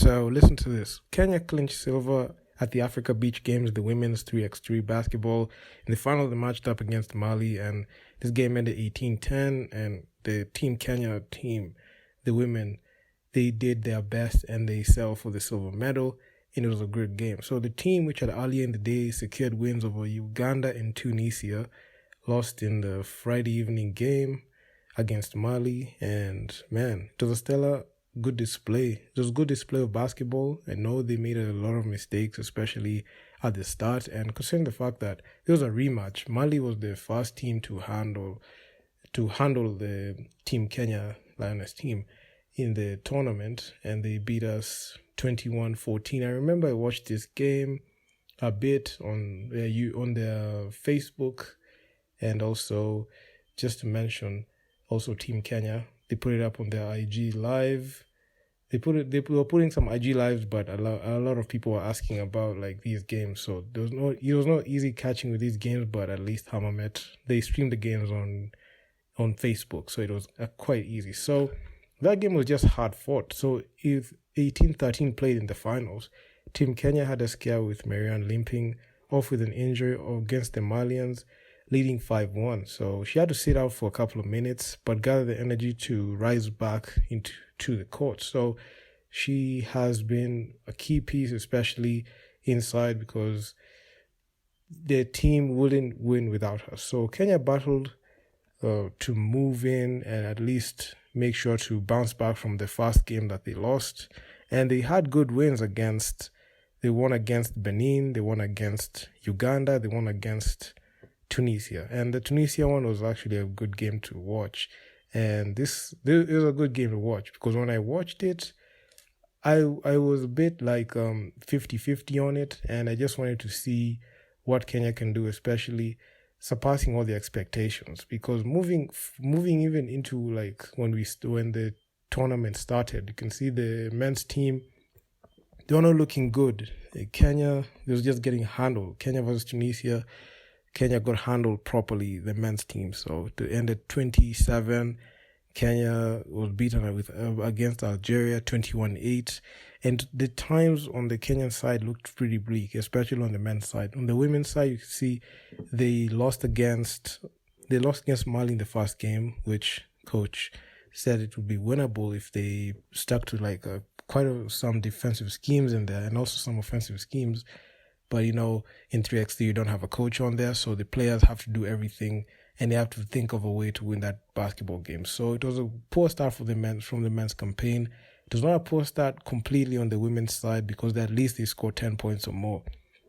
So listen to this. Kenya clinched silver at the Africa Beach Games, the women's 3x3 basketball. In the final, they matched up against Mali, and this game ended 18-10, and the Team Kenya team, the women, they did their best, and they settled for the silver medal, and it was a great game. So the team, which had earlier in the day secured wins over Uganda and Tunisia, lost in the Friday evening game against Mali, and man, it was a stellar good display. It was a good display of basketball. I know they made a lot of mistakes, especially at the start, and considering the fact that it was a rematch, Mali was the first team to handle the Team Kenya Lioness team in the tournament, and they beat us 21-14. I remember I watched this game a bit on their Facebook, and also just to mention, also Team Kenya, they put it up on their IG live. They were putting some IG lives, but a lot of people were asking about like these games. So it was not easy catching with these games, but at least Hammamet, they streamed the games on Facebook, so it was quite easy. So that game was just hard fought. So if 18-13 played in the finals, Team Kenya had a scare with Marianne limping off with an injury against the Malians, leading 5-1. So she had to sit out for a couple of minutes, but gathered the energy to rise back into the court. So she has been a key piece, especially inside, because their team wouldn't win without her. So Kenya battled to move in and at least make sure to bounce back from the first game that they lost. And they had good wins they won against Benin, they won against Uganda, they won against Tunisia. And the Tunisia one was actually a good game to watch. And this is a good game to watch, because when I watched it, I was a bit like 50-50 on it, and I just wanted to see what Kenya can do, especially surpassing all the expectations, because moving even into like when the tournament started, you can see the men's team, they were not looking good. Kenya, they was just getting handled. Kenya versus Tunisia, Kenya got handled properly, the men's team. So it ended 27. Kenya was beaten against Algeria 21-8. And the times on the Kenyan side looked pretty bleak, especially on the men's side. On the women's side, you can see they lost against Mali in the first game, which coach said it would be winnable if they stuck to some defensive schemes in there and also some offensive schemes. But, in 3x3, you don't have a coach on there, so the players have to do everything, and they have to think of a way to win that basketball game. So it was a poor start from the men's campaign. It was not a poor start completely on the women's side, because at least they scored 10 points or more.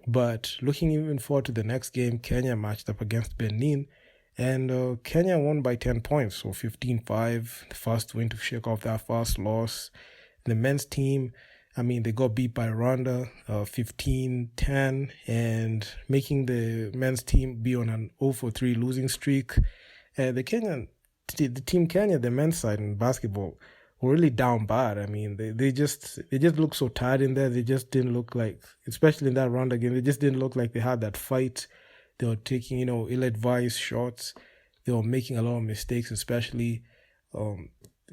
But looking even forward to the next game, Kenya matched up against Benin, and Kenya won by 10 points, so 15-5, the first win to shake off that first loss. The men's team, they got beat by Rwanda 15-10, and making the men's team be on an 0-3 losing streak. The Team Kenya, the men's side in basketball, were really down bad. They just looked so tired in there. They just didn't look like, especially in that Rwanda game, they just didn't look like they had that fight. They were taking, ill-advised shots. They were making a lot of mistakes, especially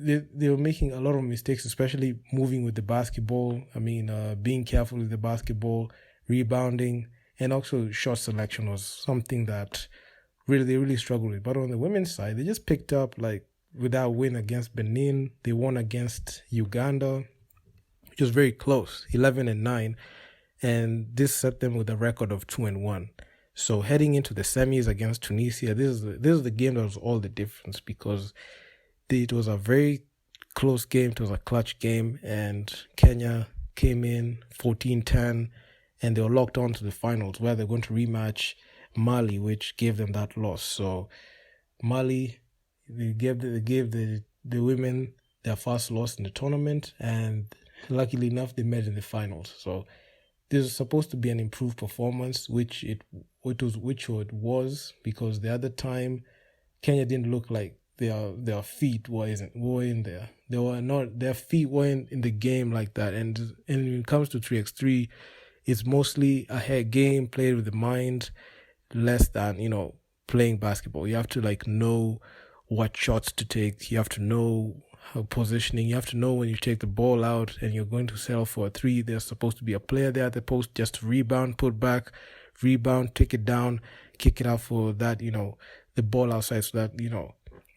they were making a lot of mistakes, especially moving with the basketball. Being careful with the basketball, rebounding, and also shot selection was something that they really struggled with. But on the women's side, they just picked up, with that win against Benin. They won against Uganda, which was very close, 11-9, and this set them with a record of 2-1. So heading into the semis against Tunisia, this is the game that was all the difference, because it was a very close game. It was a clutch game, and Kenya came in 14-10, and they were locked on to the finals, where they're going to rematch Mali, which gave them that loss. So Mali, they gave the women their first loss in the tournament, and luckily enough, they met in the finals. So this was supposed to be an improved performance, which it was, because the other time Kenya didn't look like their feet were in there. Their feet weren't in the game like that. And when it comes to 3x3, it's mostly a head game played with the mind, less than playing basketball. You have to know what shots to take. You have to know positioning. You have to know when you take the ball out and you're going to settle for a three, there's supposed to be a player there at the post just to rebound, put back, rebound, take it down, kick it out for that, the ball outside, so that, you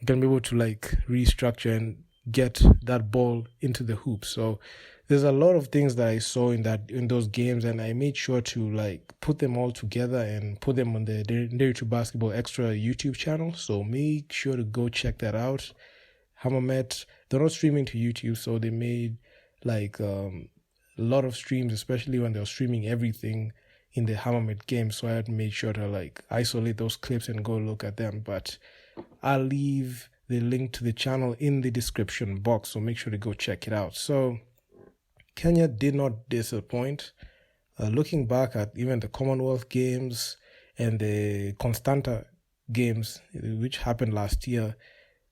can be able to like restructure and get that ball into the hoop. So there's a lot of things that I saw in those games, and I made sure to like put them all together and put them on the Nderitu Basketball Extra YouTube channel. So make sure to go check that out. Hammamet, they're not streaming to YouTube, so they made like a lot of streams, especially when they were streaming everything in the Hammamet game. So I had to make sure to like isolate those clips and go look at them. But I'll leave the link to the channel in the description box, so make sure to go check it out. So Kenya did not disappoint. Looking back at even the Commonwealth Games and the Constanta Games, which happened last year,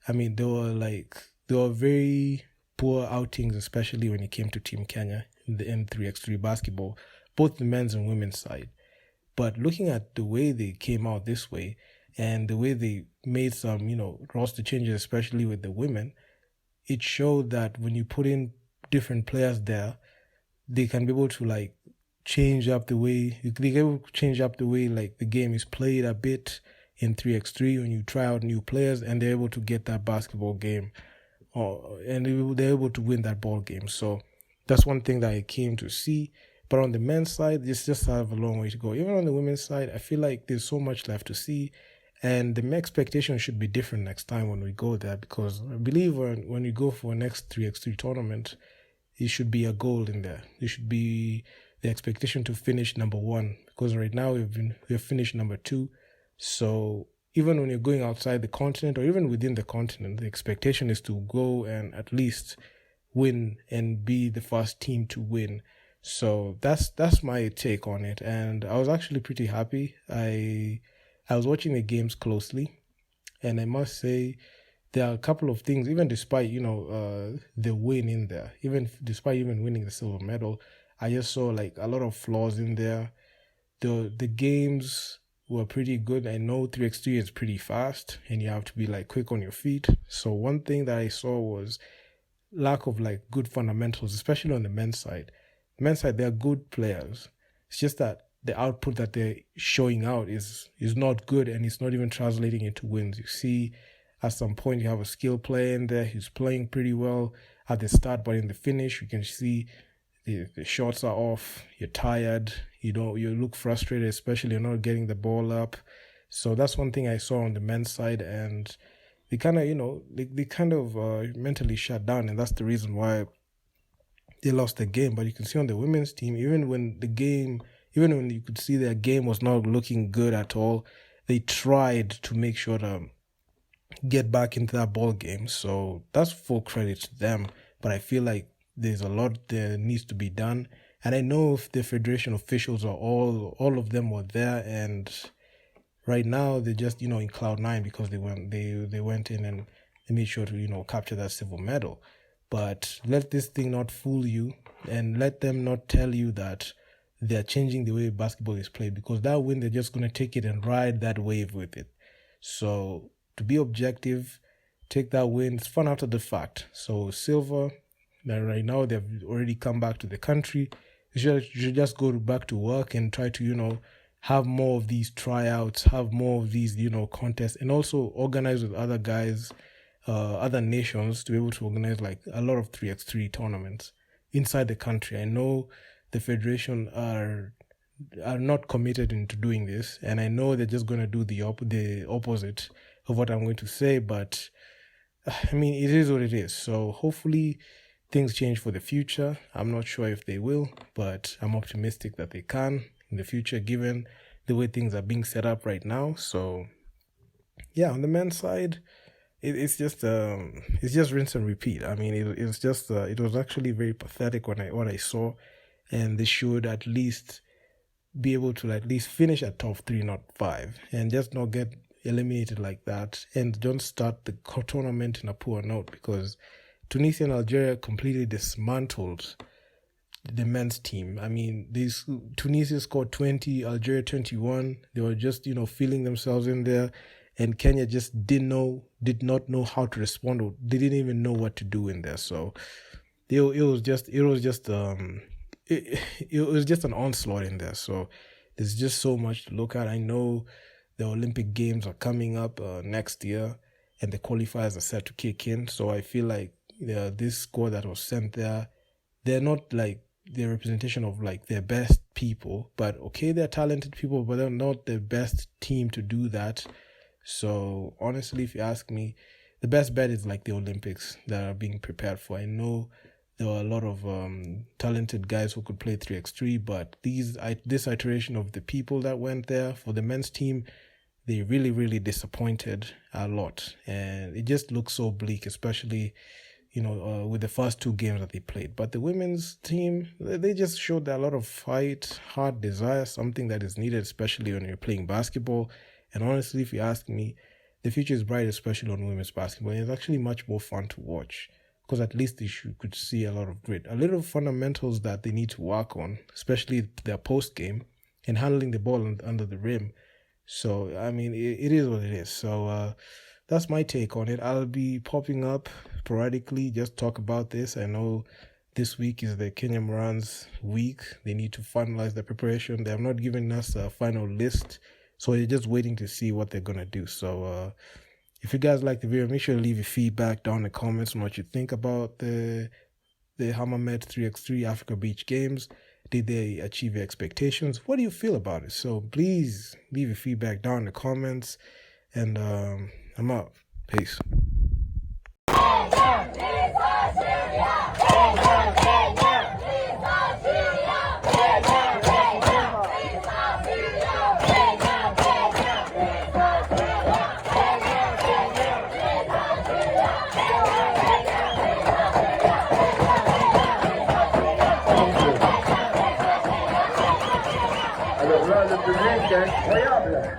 I mean, they were very poor outings, especially when it came to Team Kenya in the M3x3 basketball, both the men's and women's side. But looking at the way they came out this way and the way they made some, roster changes, especially with the women, it showed that when you put in different players there, they can be able to like change up the way like the game is played a bit in 3x3 when you try out new players, and they're able to get that basketball game, and they're able to win that ball game. So that's one thing that I came to see. But on the men's side, it's just have a long way to go. Even on the women's side, I feel like there's so much left to see, and the expectation should be different next time when we go there, because I believe when we go for a next 3x3 tournament, it should be a goal in there. It should be the expectation to finish number 1, because right now we've finished number 2. So even when you're going outside the continent or even within the continent, the expectation is to go and at least win and be the first team to win. So that's my take on it, and I was actually pretty happy. I was watching the games closely, and I must say there are a couple of things, even despite the win in there, even despite even winning the silver medal, I just saw like a lot of flaws in there. The games were pretty good. I know 3x3 is pretty fast and you have to be like quick on your feet. So one thing that I saw was lack of like good fundamentals, especially on the men's side. Men's side, they're good players. It's just that the output that they're showing out is not good, and it's not even translating into wins. You see, at some point you have a skill player in there who's playing pretty well at the start, but in the finish you can see the shots are off, you're tired, you look frustrated, especially you're not getting the ball up. So that's one thing I saw on the men's side, and they kind of mentally shut down, and that's the reason why they lost the game. But you can see on the women's team, even when you could see their game was not looking good at all, they tried to make sure to get back into that ball game. So that's full credit to them. But I feel like there's a lot that needs to be done. And I know if the federation officials are all of them were there, and right now they're just, in cloud 9 because they went in and they made sure to, capture that silver medal. But let this thing not fool you, and let them not tell you that they're changing the way basketball is played, because that win, they're just going to take it and ride that wave with it. So to be objective, take that win. It's fun after the fact. So silver, now right now they've already come back to the country. You should just go back to work and try to, have more of these tryouts, have more of these, contests, and also organize with other guys, other nations, to be able to organize like a lot of 3x3 tournaments inside the country. I know the federation are not committed into doing this, and I know they're just going to do the opposite of what I'm going to say, but I mean, it is what it is. So hopefully things change for the future. I'm not sure if they will, but I'm optimistic that they can in the future, given the way things are being set up right now. So yeah, on the men's side, it's just rinse and repeat. I mean, it was actually very pathetic what I saw, and they should at least be able to at least finish at top 3, not 5, and just not get eliminated like that, and don't start the tournament in a poor note, because Tunisia and Algeria completely dismantled the men's team. I mean, Tunisia scored 20, Algeria 21. They were just, feeling themselves in there, and Kenya just did not know how to respond, or they didn't even know what to do in there. So it was just an onslaught in there. So there's just so much to look at. I know the Olympic Games are coming up next year, and the qualifiers are set to kick in. So I feel like this squad that was sent there, they're not like the representation of like their best people, but okay, they're talented people, but they're not the best team to do that. So honestly, if you ask me, the best bet is like the Olympics that are being prepared for. I know there were a lot of talented guys who could play 3x3, but this iteration of the people that went there for the men's team, they really, really disappointed a lot. And it just looks so bleak, especially, with the first 2 games that they played. But the women's team, they just showed a lot of fight, hard desire, something that is needed, especially when you're playing basketball. And honestly, if you ask me, the future is bright, especially on women's basketball. It's actually much more fun to watch, because at least you could see a lot of grit, a little fundamentals that they need to work on, especially their post game and handling the ball under the rim. So, I mean, it is what it is. So that's my take on it. I'll be popping up sporadically, just talk about this. I know this week is the Kenyan Morans week. They need to finalize their preparation. They have not given us a final list, so we're just waiting to see what they're going to do. So if you guys like the video, make sure to leave your feedback down in the comments on what you think about the Hammamet 3x3 Africa Beach Games. Did they achieve your expectations? What do you feel about it? So please leave your feedback down in the comments. And I'm out. Peace. Alors là, le public est incroyable.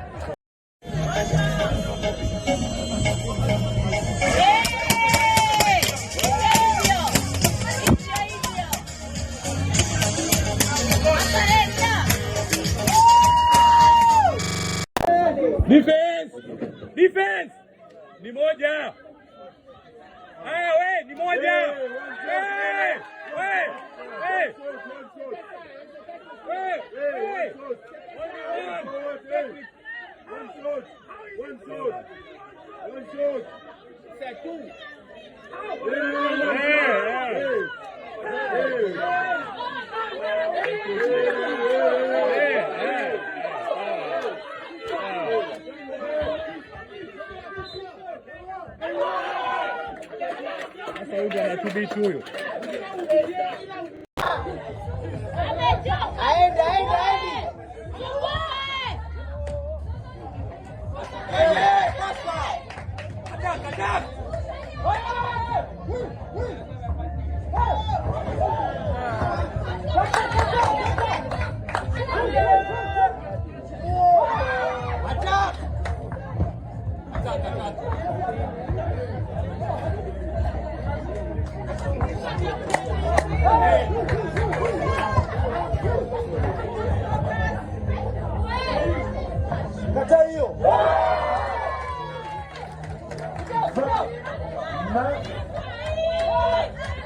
Defense! Ni moja! Haya we, ni moja! One shot. C'est tout. Sasa huyu anatubishi huyo.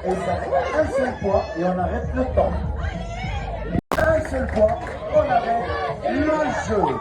Et ça fait un seul point et on arrête le temps. Un seul point, on arrête le jeu.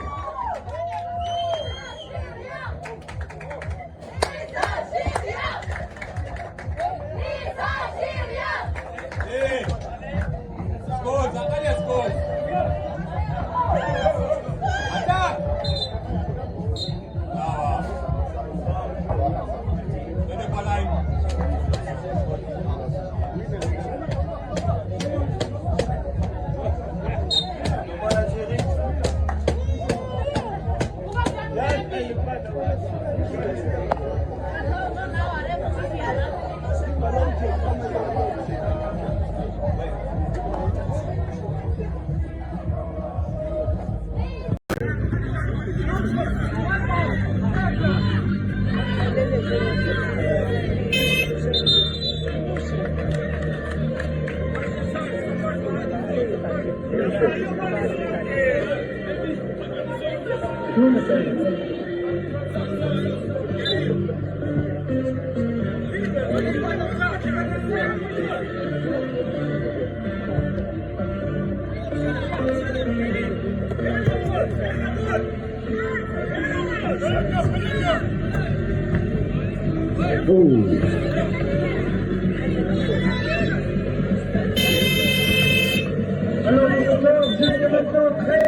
Oh.